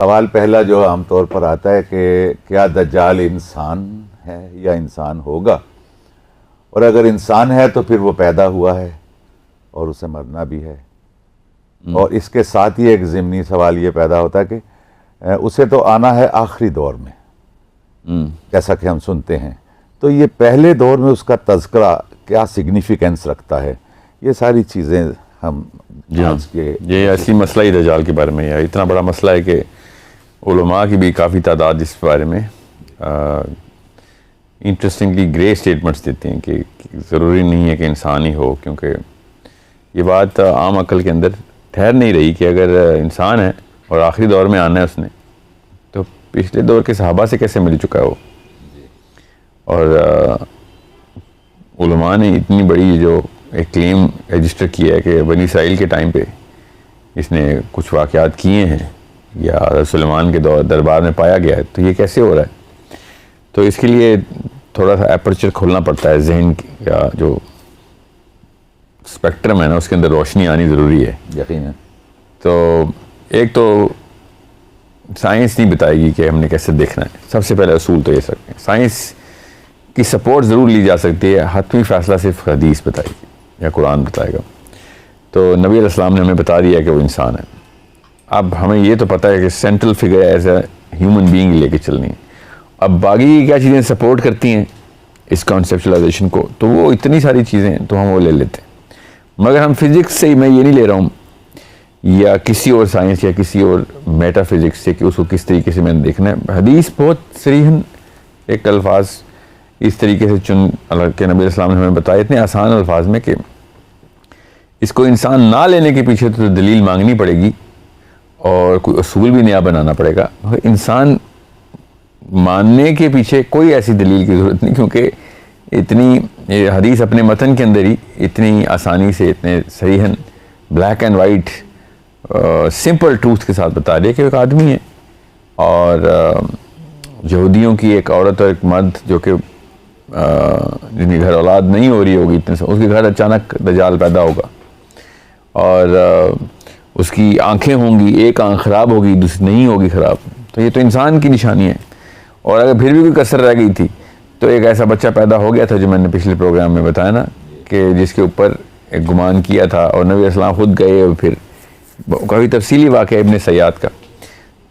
सवाल पहला जो आमतौर पर आता है कि क्या दज्जाल इंसान है या इंसान होगा, और अगर इंसान है तो फिर वो पैदा हुआ है और उसे मरना भी है। और इसके साथ ही एक ज़िमनी सवाल ये पैदा होता है कि उसे तो आना है आखिरी दौर में, जैसा कि हम सुनते हैं। तो ये पहले दौर में उसका तज़किरा क्या सिग्निफिकेंस रखता है, ये सारी चीज़ें हम आज के ये ऐसी मसला ही दज्जाल के बारे में है। इतना बड़ा मसला है कि उलमा की भी काफ़ी तादाद इस बारे में इंटरेस्टिंगली ग्रे स्टेटमेंट्स देते हैं कि ज़रूरी नहीं है कि इंसान ही हो, क्योंकि ये बात आम अकल के अंदर ठहर नहीं रही कि अगर इंसान है और आखिरी दौर में आना है उसने, तो पिछले दौर के सहाबा से कैसे मिल चुका है वो। और उलमा ने इतनी बड़ी जो एक क्लेम रजिस्टर किया है कि बनी इसराइल के टाइम पे इसने कुछ वाक़यात किए हैं या सुलेमान के दरबार में पाया गया है, तो ये कैसे हो रहा है। तो इसके लिए थोड़ा सा एपर्चर खोलना पड़ता है, जहन या जो स्पेक्ट्रम है ना उसके अंदर रोशनी आनी ज़रूरी है। यकीनन। तो एक तो साइंस नहीं बताएगी कि हमने कैसे देखना है, सबसे पहले असूल तो ये सकते हैं। साइंस की सपोर्ट ज़रूर ली जा सकती है, हतमी फ़ैसला सिर्फ हदीस बताएगी या कुरान बताएगा। तो नबी अलैहि सलाम ने हमें बता दिया कि वो इंसान है। अब हमें ये तो पता है कि central figure as a human being लेके चलनी है। अब बाकी क्या चीज़ें सपोर्ट करती हैं इस कॉन्सेप्चुलाइजेशन को, तो वो इतनी सारी चीज़ें तो हम वो ले लेते हैं। मगर हम फिज़िक्स से, मैं ये नहीं ले रहा हूँ, या किसी और साइंस या किसी और मेटाफिज़िक्स से कि उसको किस तरीके से मैंने देखना है। हदीस बहुत सरीहन एक अल्फाज इस तरीके से चुन के नबी अलैहि ने हमें बताया इतने आसान अल्फाज में कि इसको इंसान ना लेने के पीछे तो दलील मांगनी पड़ेगी और कोई असूल भी नया बनाना पड़ेगा। इंसान मानने के पीछे कोई ऐसी दलील की ज़रूरत नहीं, क्योंकि इतनी हदीस अपने मतन के अंदर ही इतनी आसानी से, इतने सहीहन black and white simple truth के साथ बता रही है कि एक आदमी है और यहूदियों की एक औरत और एक मर्द जो कि जिनके घर औलाद नहीं हो रही होगी इतने से, उसके घर अचानक दज्जाल पैदा होगा और उसकी आंखें होंगी, एक आंख ख़राब होगी दूसरी नहीं होगी ख़राब। तो ये तो इंसान की निशानी है। और अगर फिर भी कोई कसर रह गई थी तो एक ऐसा बच्चा पैदा हो गया था जो मैंने पिछले प्रोग्राम में बताया ना, कि जिसके ऊपर एक गुमान किया था और नबी अस्सलाम खुद गए और फिर काफ़ी तफसीली वाक़या इब्न सयाद का।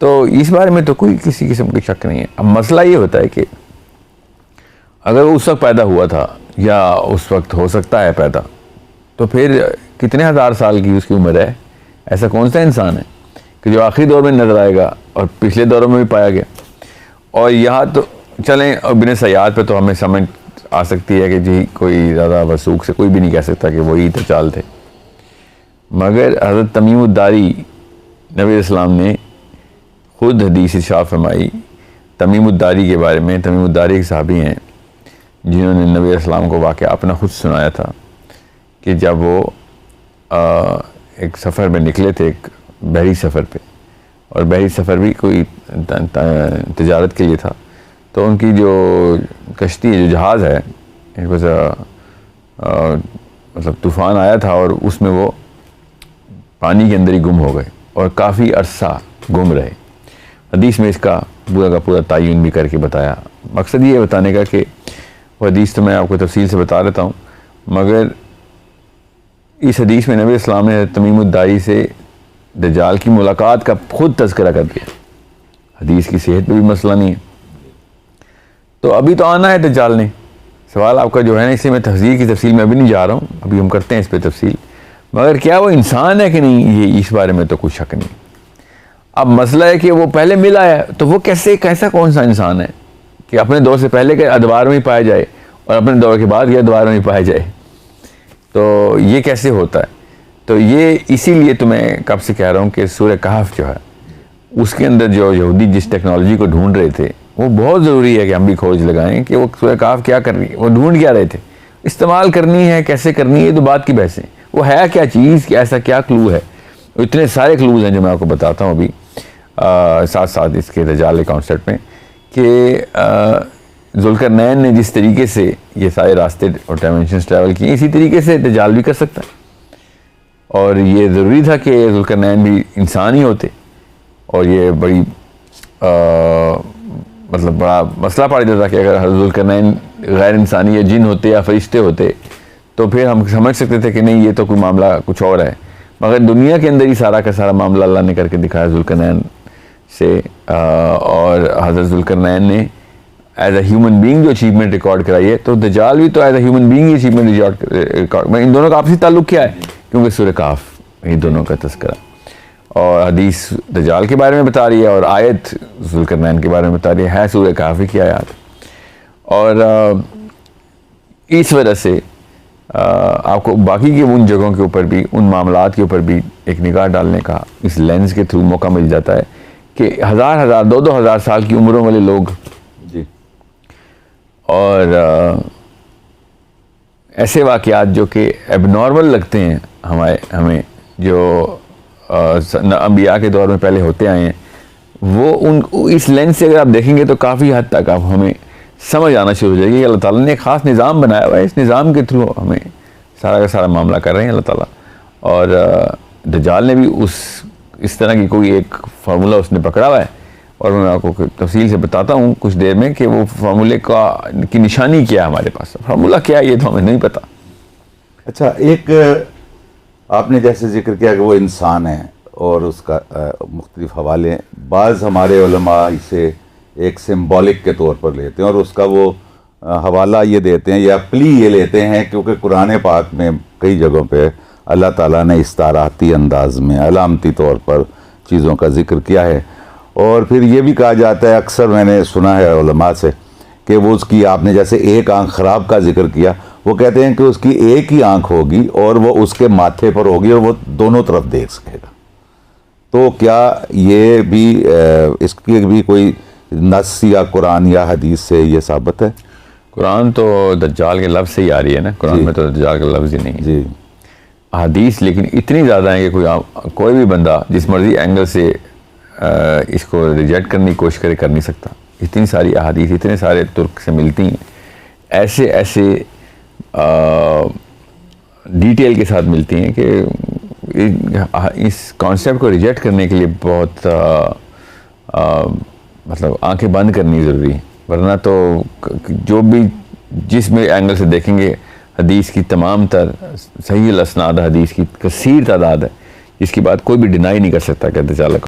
तो इस बारे में तो कोई किसी किस्म की शक नहीं है। अब मसला ये होता है कि अगर वो उस वक्त पैदा हुआ था या उस वक्त हो सकता है पैदा, तो फिर कितने हज़ार साल की उसकी उम्र है। ऐसा कौन सा इंसान है कि जो आखिरी दौर में नजर आएगा और पिछले दौरों में भी पाया गया। और यहाँ तो चलें इब्न सयाद पे तो हमें समझ आ सकती है कि जी कोई ज़्यादा वसूख से कोई भी नहीं कह सकता कि वही दज्जाल थे। मगर हज़रत तमीम उद्दारी नबी इस्लाम ने खुद हदीस इरशाद फरमाई तमीम उद्दारी के बारे में। तमीम उद्दारी एक सहाबी हैं जिन्होंने नबी इस्लाम को वाक़या अपना खुद सुनाया था कि जब वो एक सफ़र में निकले थे, एक बहरी सफ़र पे, और बहरी सफ़र भी कोई तिजारत के लिए था। तो उनकी जो कश्ती है, जो जहाज़ है, इट वाज मतलब तूफ़ान आया था और उसमें वो पानी के अंदर ही गुम हो गए और काफ़ी अरसा गुम रहे। हदीस में इसका पूरा का पूरा तयन भी करके बताया। मकसद ये बताने का कि वो हदीस तो मैं आपको तफसील से बता देता हूँ, मगर इस हदीस में नबी इस्लाम ने तमीम उद्दारी से दज्जाल की मुलाकात का खुद तज़किरा कर दिया। हदीस की सेहत पे भी मसला नहीं है। तो अभी तो आना है दज्जाल ने। सवाल आपका जो है ना, इससे मैं तफसील की तफसील में अभी नहीं जा रहा हूँ, अभी हम करते हैं इस पर तफसील। मगर क्या वो इंसान है कि नहीं, ये इस बारे में तो कुछ शक नहीं। अब मसला है कि वो पहले मिला है, तो वो कैसा कौन सा इंसान है कि अपने दौर से पहले के अदवार में ही पाया जाए और अपने दौर के बाद के अदवार में ही पाया जाए। तो ये कैसे होता है। तो ये इसीलिए तो मैं कब से कह रहा हूँ कि सूरह कहफ जो है उसके अंदर जो यहूदी जिस टेक्नोलॉजी को ढूंढ रहे थे, वो बहुत ज़रूरी है कि हम भी खोज लगाएं कि वो सूरह कहफ क्या कर रही है, वो ढूंढ क्या रहे थे, इस्तेमाल करनी है, कैसे करनी है, तो बात की बहस है। वो है क्या चीज़, ऐसा क्या क्लू है। इतने सारे क्लूज़ हैं जो मैं आपको बताता हूँ अभी साथ साथ इसके दज्जाल कॉन्सेप्ट में, कि ज़ुल्करनैन ने जिस तरीके से ये सारे रास्ते और डायमेंशंस ट्रैवल किए, इसी तरीके से दज्जाल भी कर सकता है। और ये ज़रूरी था कि ज़ुल्करनैन भी इंसान ही होते, और ये बड़ी मतलब बड़ा मसला पड़ जाता कि अगर हज़रत ज़ुल्करनैन गैर इंसानी या जिन होते या फरिश्ते होते तो फिर हम समझ सकते थे कि नहीं, ये तो कोई मामला कुछ और है। मगर दुनिया के अंदर ही सारा का सारा मामला अल्लाह ने करके दिखाया ज़ुल्करनैन से, और हज़रत ज़ुल्करनैन ने एज अ ह्यूमन बीइंग जो अचीवमेंट रिकॉर्ड कराई है, तो दज्जाल भी तो एज अ ह्यूमन बीइंग ही अचीवमेंट रिकॉर्ड। इन दोनों का आपसी ताल्लुक क्या है? क्योंकि सूरह काफ इन दोनों का तस्करा, और हदीस दज्जाल के बारे में बता रही है और आयत ज़ुल्करनैन के बारे में बता रही है सूरह काफ़ी की आयत। और इस वजह से आपको बाकी के उन जगहों के ऊपर भी, उन मामलात के ऊपर भी एक निगाह डालने का इस लेंस के थ्रू मौका मिल जाता है कि हज़ार 2,000 साल की उम्रों वाले लोग जी, और ऐसे वाक़यात जो कि एबनॉर्मल लगते हैं हमें जो अंबिया के दौर में पहले होते आए हैं, वो उन इस लेंस से अगर आप देखेंगे तो काफ़ी हद तक आप हमें समझ आना शुरू हो जाएगी। अल्लाह ताला ने एक ख़ास निज़ाम बनाया हुआ है, इस निज़ाम के थ्रू हमें सारा का सारा मामला कर रहे हैं अल्लाह ताला। और दज्जाल ने भी इस तरह की कोई एक फार्मूला उसने पकड़ा हुआ है, और मैं आपको तफसील से बताता हूँ कुछ देर में कि वो फार्मूले की निशानी क्या है हमारे पास। फार्मूला क्या है ये तो हमें नहीं पता। अच्छा, एक आपने जैसे जिक्र किया कि वो इंसान है और उसका मुख्तलिफ हवाले बाज़ हमारे उलमा इसे एक सिंबॉलिक के तौर पर लेते हैं और उसका वो हवाला ये देते हैं या प्ली ये लेते हैं, क्योंकि कुरान पाक में कई जगहों पे अल्लाह ताला ने इस्ताराती अंदाज में अलामती तौर पर चीज़ों का जिक्र किया है। और फिर ये भी कहा जाता है, अक्सर मैंने सुना है उलमा से, कि वो उसकी, आपने जैसे एक आंख ख़राब का जिक्र किया, वो कहते हैं कि उसकी एक ही आंख होगी और वो उसके माथे पर होगी और वो दोनों तरफ देख सकेगा। तो क्या ये भी इसकी भी कोई नस या कुरान या हदीस से ये साबित है? कुरान तो दज्जाल के लफ्ज़ से ही आ रही है ना, कुरान में तो दज्जाल का लफ्ज़ ही नहीं है। जी, हदीस लेकिन इतनी ज़्यादा है कि कोई भी बंदा जिस मर्ज़ी एंगल से इसको रिजेक्ट करने की कोशिश कर नहीं सकता। इतनी सारी अहादीस इतने सारे तुर्क से मिलती हैं, ऐसे ऐसे डिटेल के साथ मिलती हैं कि इस कॉन्सेप्ट को रिजेक्ट करने के लिए बहुत मतलब आंखें बंद करनी ज़रूरी है। वरना तो जो भी जिस भी एंगल से देखेंगे, हदीस की तमाम तर सही असनाद हदीस की कसीर तादाद है जिसकी बात कोई भी डिनाई नहीं कर सकता कि दज्जाल